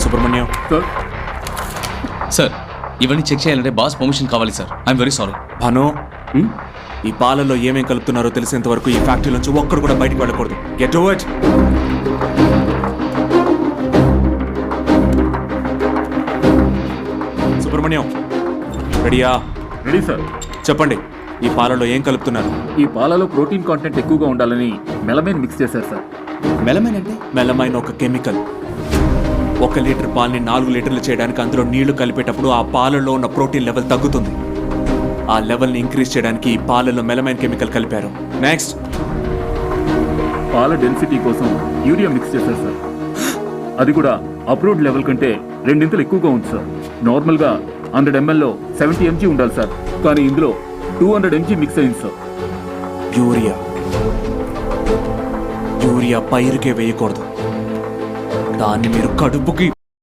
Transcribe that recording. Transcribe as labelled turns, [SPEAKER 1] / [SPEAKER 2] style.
[SPEAKER 1] Subrahmanyam
[SPEAKER 2] sir
[SPEAKER 3] sir ఇవన్నీ check చేయాలంటే boss permission కావాలి sir. I'm very sorry.
[SPEAKER 1] Bhanu ఈ పాలల్లో ఏమేం కలుపుతున్నారో తెలిసేంత వరకు ఈ ఫ్యాక్టరీ నుంచి ఒక్కడు కూడా బయటకు వెళ్ళకూడదు. Get over. సుబ్రహ్మణ్యం రెడీయా?
[SPEAKER 2] Ready sir.
[SPEAKER 1] చెప్పండి, ఈ పాలలో ఏం కలుపుతున్నారు?
[SPEAKER 2] ఈ పాలలో ప్రోటీన్ కాంటెంట్ ఎక్కువగా ఉండాలని మెలమైన్ మిక్స్ చేశారు సార్.
[SPEAKER 3] మెలమైన్ అంటే?
[SPEAKER 1] మెలమైన్ ఒక కెమికల్. 1 లీటర్ పాలని 4 లీటర్లు చేయడానికి అందులో నీళ్లు కలిపేటప్పుడు ఆ పాలలో ఉన్న ప్రోటీన్ లెవెల్ తగ్గుతుంది. ఆ లెవెల్ని ఇంక్రీజ్ చేయడానికి ఈ పాలలో మెలమైన్ కెమికల్ కలిపారు. నెక్స్ట్,
[SPEAKER 2] పాల డెన్సిటీ కోసం యూరియా మిక్స్ చేశారు సార్. అది కూడా అప్రూవ్డ్ లెవెల్ కంటే 2 ఎక్కువగా ఉంది సార్. నార్మల్గా 100 ml 70 mg ఉండాలి సార్, కానీ ఇందులో 200 mg మిక్స్ అయింది సార్.
[SPEAKER 1] యూరియా పైరుకే వేయకూడదు, దాన్ని మీరు కడుపుకి